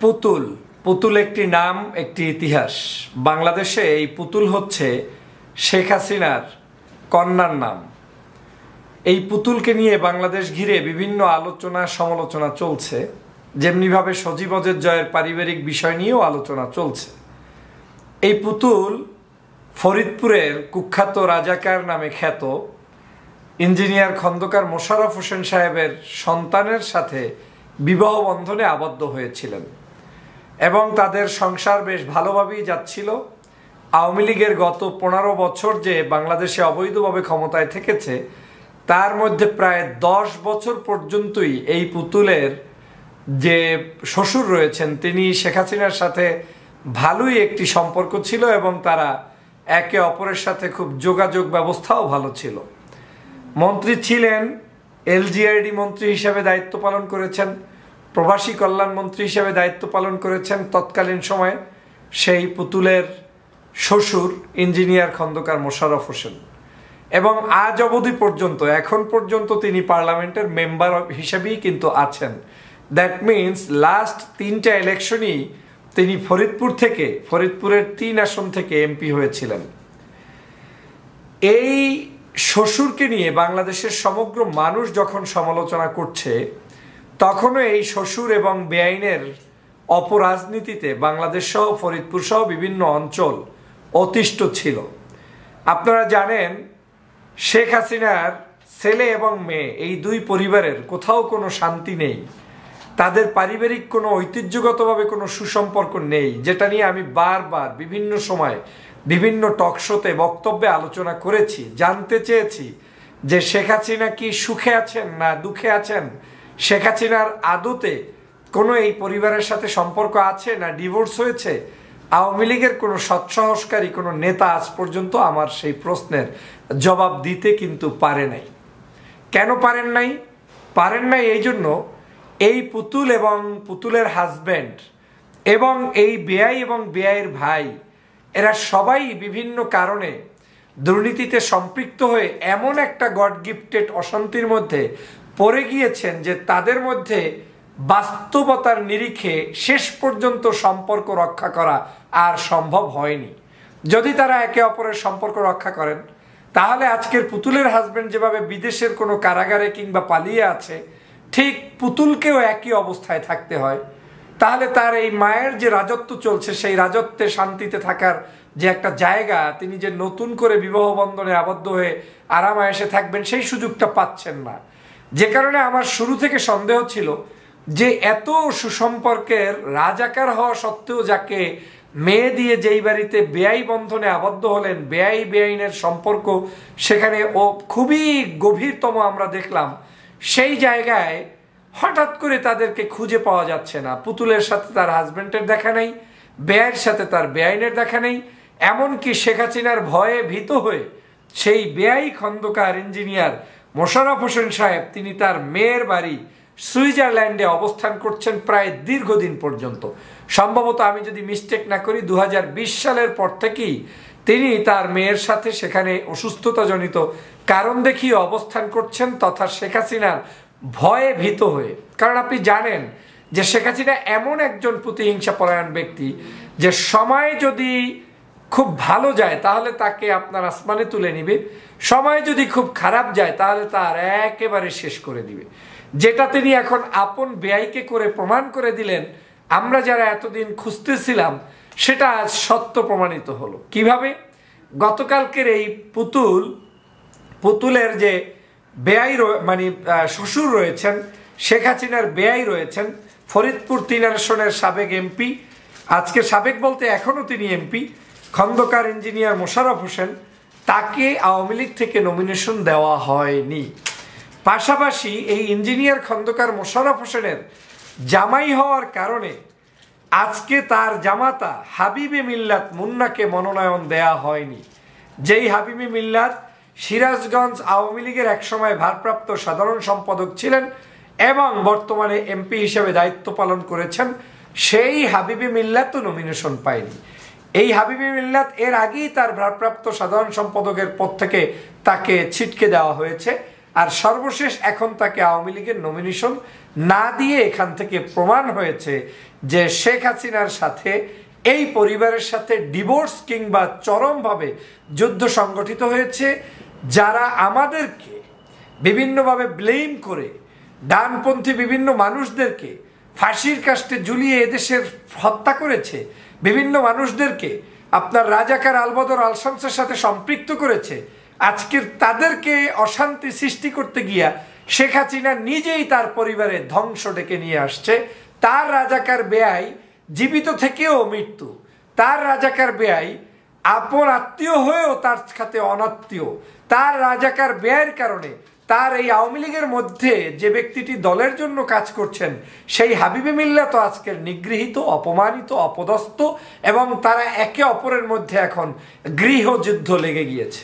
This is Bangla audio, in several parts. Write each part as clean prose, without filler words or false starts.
পুতুল পুতুল একটি নাম, একটি ইতিহাস। বাংলাদেশে এই পুতুল হচ্ছে শেখ হাসিনার কন্যার নাম। এই পুতুলকে নিয়ে বাংলাদেশ ঘিরে বিভিন্ন আলোচনা সমালোচনা চলছে, যেমনিভাবে সজীব ওজের জয়ের পারিবারিক বিষয় নিয়েও আলোচনা চলছে। এই পুতুল ফরিদপুরের কুখ্যাত রাজাকার নামে খ্যাত ইঞ্জিনিয়ার খন্দকার মোশাররফ হোসেন সাহেবের সন্তানের সাথে বিবাহ বন্ধনে আবদ্ধ হয়েছিলেন এবং তাদের সংসার বেশ ভালোভাবেই যাচ্ছিল। আওয়ামী লীগের গত 15 বছর যে বাংলাদেশে অবৈধভাবে ক্ষমতায় থেকেছে, তার মধ্যে প্রায় 10 বছর পর্যন্তই এই পুতুলের যে শ্বশুর রয়েছেন তিনি শেখ হাসিনার সাথে ভালোই একটি সম্পর্ক ছিল এবং তারা একে অপরের সাথে খুব যোগাযোগ ব্যবস্থাও ভালো ছিল। মন্ত্রী ছিলেন, এলজিআইডি মন্ত্রী হিসেবে দায়িত্ব পালন করেছেন, প্রবাসী কল্যাণ মন্ত্রী হিসেবে দায়িত্ব পালন করেছেন তৎকালীন সময়ে সেই পুতুলের শ্বশুর ইঞ্জিনিয়ার খন্দকার মোশাররফ হোসেন। এবং আজ অবধি পর্যন্ত, এখন পর্যন্ত তিনি পার্লামেন্টের মেম্বার হিসেবেই কিন্তু আছেন। দ্যাট মিনস লাস্ট 3টা ইলেকশনই তিনি ফরিদপুরের 3 আসন থেকে এমপি হয়েছিলেন। এই শ্বশুরকে নিয়ে বাংলাদেশের সমগ্র মানুষ যখন সমালোচনা করছে, তখনও এই শ্বশুর এবং বেআইনের অপরাজনীতিতে বাংলাদেশ সহ ফরিদপুর সহ বিভিন্ন অঞ্চল অতিষ্ঠ ছিল। আপনারা জানেন, শেখ হাসিনার ছেলে এবং মেয়ে এই দুই পরিবারের কোথাও কোনো শান্তি নেই, তাদের পারিবারিক কোনো ঐতিহ্যগতভাবে কোনো সুসম্পর্ক নেই, যেটা নিয়ে আমি বারবার বিভিন্ন সময় বিভিন্ন টকশোতে বক্তব্যে আলোচনা করেছি। জানতে চেয়েছি যে শেখ হাসিনা কি সুখে আছেন না দুঃখে আছেন, শেখ হাসিনার আদতে কোনো এই পরিবারের সাথে সম্পর্ক আছে না ডিভোর্স হয়েছে। আওয়ামী লীগের কোনো সৎসাহসকারী কোনো নেতা আজ পর্যন্ত আমার সেই প্রশ্নের জবাব দিতে কিন্তু পারে নাই। কেন পারেন নাই? এই জন্য এই পুতুল এবং পুতুলের হাজব্যান্ড এবং এই বেআই এবং বেআইয়ের ভাই, এরা সবাই বিভিন্ন কারণে দুর্নীতিতে সম্পৃক্ত হয়ে এমন একটা গড গিফটেড অশান্তির মধ্যে পড়ে গিয়েছেন যে তাদের মধ্যে বাস্তবতার নিরিখে শেষ পর্যন্ত সম্পর্ক রক্ষা করা আর সম্ভব হয়নি। যদি তারা একে অপরের সম্পর্ক রক্ষা করেন, তাহলে আজকের পুতুলের হাজব্যান্ড যেভাবে বিদেশের কোনো কারাগারে কিংবা পালিয়ে আছে, ঠিক পুতুলকেও একই অবস্থায় থাকতে হয়। তাহলে তার এই মায়ের যে রাজত্ব চলছে, সেই রাজত্বে শান্তিতে থাকার যে একটা জায়গা, তিনি যে নতুন করে বিবাহ বন্ধনে আবদ্ধ হয়ে আরামায়েশে থাকবেন, সেই সুযোগটা পাচ্ছেন না। যে কারণে আমার শুরু থেকে সন্দেহ ছিল যে এত সুসম্পর্কের রাজাকার হওয়া সত্ত্বেও যাকে মেয়ে দিয়ে যেই বাড়িতে বেআই বন্ধনে আবদ্ধ হলেন, বেআই বেআইনের সম্পর্ক সেখানে ও খুবই গভীরতম আমরা দেখলাম, সেই জায়গায় হঠাৎ করে তাদেরকে খুঁজে পাওয়া যাচ্ছে না। পুতুলের সাথে তার হাজব্যান্ডের দেখা নেই, বেআইয়ের সাথে তার বেআইনের দেখা নেই। এমনকি শেখ হাসিনার ভয়ে ভীত হয়ে সেই বেআই খন্দকার ইঞ্জিনিয়ার মোশাররফ হোসেন সাহেব তিনি তার মেয়ের বাড়ি সুইজারল্যান্ডে অবস্থান করছেন প্রায় দীর্ঘদিন পর্যন্ত। সম্ভবত আমি যদি মিস্টেক না করি 2020 সালের পর থেকেই তিনি তার মেয়ের সাথে সেখানে অসুস্থতাজনিত কারণ দেখিয়ে অবস্থান করছেন, তথা শেখ হাসিনার ভয়ে ভীত হয়ে। কারণ আপনি জানেন যে শেখ হাসিনা এমন একজন প্রতিহিংসা পরায়ণ ব্যক্তি যে সময় যদি খুব ভালো যায় তাহলে তাকে আপনার আসমানে তুলে নিবে, সময় যদি খুব খারাপ যায় তাহলে তার একেবারে শেষ করে দিবে। যেটা তিনি এখন আপন বেআইকে করে প্রমাণ করে দিলেন, আমরা যারা এতদিন খুঁজতেছিলাম সেটা আজ সত্য প্রমাণিত হলো। কিভাবে? গতকালকের এই পুতুলের যে বেআই মানে শ্বশুর রয়েছেন, শেখ হাসিনার বেআই রয়েছেন, ফরিদপুর 3 আসনের সাবেক এমপি, আজকে সাবেক বলতে এখনও তিনি এমপি, খন্দকার ইঞ্জিনিয়ার মোশাররফ হোসেন, তাকে আওয়ামী লীগ থেকে নমিনেশন দেওয়া হয়নি। পাশাপাশি এই ইঞ্জিনিয়ার খন্দকার মোশাররফ হোসেনের জামাই হওয়ার কারণে আজকে তার জামাতা হাবিবে মিল্লাত মুন্নাকে মনোনয়ন দেয়া হয়নি। যেই হাবিবে মিল্লাত সিরাজগঞ্জ আওয়ামী লীগের একসময় ভারপ্রাপ্ত সাধারণ সম্পাদক ছিলেন এবং বর্তমানে এমপি হিসেবে দায়িত্ব পালন করেছেন, সেই হাবিবে মিল্লাতও নমিনেশন পায়নি। এই হাবিবে মিল্লাত এর আগেই তার ভারপ্রাপ্ত সাধারণ সম্পাদকের পদ থেকে তাকে ছিটকে দেওয়া হয়েছে, আর সর্বশেষ এখন তাকে আওয়ামী লীগের নমিনেশন না দিয়ে এখান থেকে প্রমাণ হয়েছে যে শেখ হাসিনার সাথে এই পরিবারের সাথে ডিভোর্স কিংবা চরমভাবে যুদ্ধ সংগঠিত হয়েছে। যারা আমাদেরকে বিভিন্নভাবে ব্লেম করে ডানপন্থী বিভিন্ন মানুষদেরকে ফাঁসির কাস্টে ঝুলিয়ে এদেশের হত্যা করেছে, বিভিন্ন মানুষদেরকে আপনার রাজাকার আলবদর আলশামসের সাথে সম্পৃক্ত করেছে, আজকের তাদেরকে অশান্তি সৃষ্টি করতে গিয়া শেখ হাসিনা নিজেই তার পরিবারে ধ্বংস ডেকে নিয়ে আসছে। তার রাজাকার বেয়াই জীবিত থেকেও মৃত্যু, তার রাজাকার বেয়াই আপন আত্মীয় হয়েও তার সাথে অনাত্মীয়, তার রাজাকার বেয়াইয়ের কারণে তার এই আওয়ামী লীগের মধ্যে যে ব্যক্তিটি দলের জন্য কাজ করছেন সেই হাবিবে মিল্লাত আজকের নিগৃহীত, অপমানিত, অপদস্থ এবং তারা একে অপরের মধ্যে এখন গৃহযুদ্ধ লেগে গিয়েছে।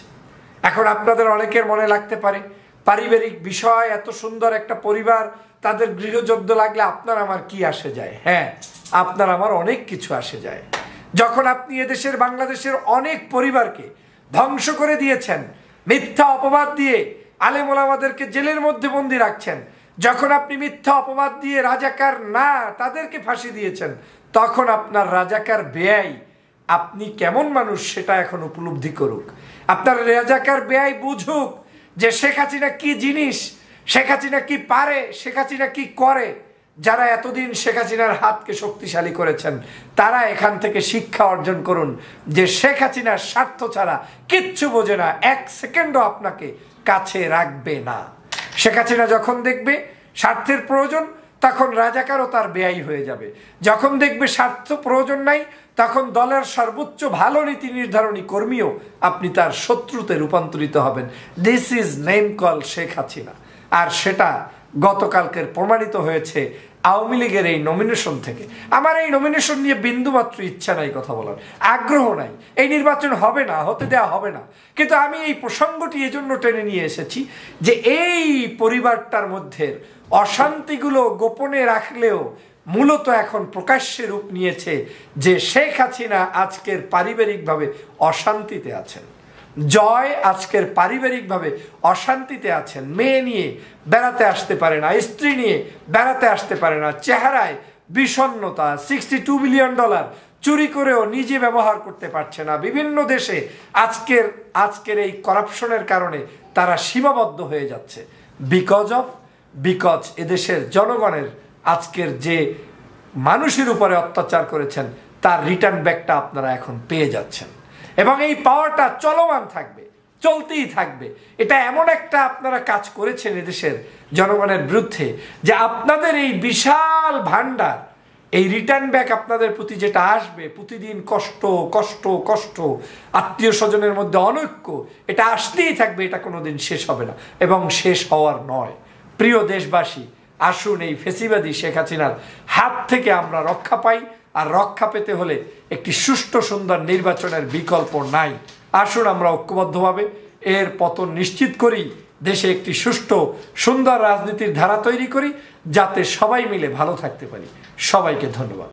এখন আপনাদের অনেকের মনে লাগতে পারে পারিবারিক বিষয়, এত সুন্দর একটা পরিবার, তাদের গৃহযুদ্ধ লাগলে আপনার আমার কি আসে যায়? হ্যাঁ, আপনার আমার অনেক কিছু আসে যায়। যখন আপনি এদেশের বাংলাদেশের অনেক পরিবারকে ধ্বংস করে দিয়েছেন, মিথ্যা অপবাদ দিয়ে আলেম ওলামাদেরকে জেলের মধ্যে বন্দি রাখছেন, যখন আপনি মিথ্যা অপবাদ দিয়ে রাজাকার না তাদেরকে ফাঁসি দিয়েছেন, তখন আপনার রাজাকার বেয়াই আপনি কেমন মানুষ সেটা এখন উপলব্ধি করুক। আপনার রাজাকার বেয়াই বুঝুক যে শেখ হাসিনা কি জিনিস, শেখ হাসিনা কি পারে, শেখ হাসিনা কি করে। যারা এতদিন শেখ হাসিনার হাতকে শক্তিশালী করেছেন তারা এখান থেকে শিক্ষা অর্জন করুন যে শেখ হাসিনার স্বার্থ ছাড়া কিচ্ছু বোঝে না, এক সেকেন্ডও আপনাকে কাছে রাখবে না। শেখ হাসিনা যখন দেখবে স্বার্থের প্রয়োজন তখন রাজাকারও তার বেয়াই হয়ে যাবে, যখন দেখবে স্বার্থ প্রয়োজন নাই তখন দলের সর্বোচ্চ ভালো নীতি নির্ধারণী কর্মীও আপনি তার শত্রুতে রূপান্তরিত হবেন। This is name call Sheikh Hasina. আর সেটা গতকালকের প্রমাণিত হয়েছে আওয়ামী লীগের এই নমিনেশন থেকে। আমার এই নমিনেশন নিয়ে বিন্দুমাত্র ইচ্ছা নাই কথা বলার, আগ্রহ নাই। এই নির্বাচন হবে না, হতে দেওয়া হবে না, কিন্তু আমি এই প্রসঙ্গটি এজন্য টেনে নিয়ে এসেছি যে এই পরিবারটার মধ্যে অশান্তিগুলো গোপনে রাখলেও মূলত এখন প্রকাশ্যে রূপ নিয়েছে যে শেখ হাসিনা আজকের পারিবারিকভাবে অশান্তিতে আছেন, জয় আজকের পারিবারিকভাবে অশান্তিতে আছেন। মেয়ে নিয়ে বেড়াতে আসতে পারে না, স্ত্রী নিয়ে বেড়াতে আসতে পারে না, চেহারায় বিষণ্ণতা, $62 বিলিয়ন চুরি করেও নিজে ব্যবহার করতে পারছে না। বিভিন্ন দেশে আজকের এই করাপশনের কারণে তারা সীমাবদ্ধ হয়ে যাচ্ছে। বিকজ এদেশের জনগণের আজকের যে মানুষের উপরে অত্যাচার করেছেন তার রিটার্ন ব্যাকটা আপনারা এখন পেয়ে যাচ্ছেন এবং এই পাওয়ারটা চলমান থাকবে, চলতেই থাকবে। এটা এমন একটা আপনারা কাজ করেছেন এদেশের জনগণের বিরুদ্ধে যে আপনাদের এই বিশাল ভান্ডার, এই রিটার্ন ব্যাক আপনাদের প্রতি যেটা আসবে, প্রতিদিন কষ্ট কষ্ট কষ্ট, আত্মীয় স্বজনের মধ্যে অনৈক্য, এটা আসতেই থাকবে, এটা কোনোদিন শেষ হবে না এবং শেষ হওয়ার নয়। প্রিয় দেশবাসী, আসুন এই ফেসিবাদী শেখ হাসিনার হাত থেকে আমরা রক্ষা পাই। আর রক্ষা পেতে হলে একটি সুষ্ঠু সুন্দর নির্বাচনের বিকল্প নাই। আসুন আমরা ঐক্যবদ্ধভাবে এর পতন নিশ্চিত করি, দেশে একটি সুষ্ঠু সুন্দর রাজনীতির ধারা তৈরি করি যাতে সবাই মিলে ভালো থাকতে পারি। সবাইকে ধন্যবাদ।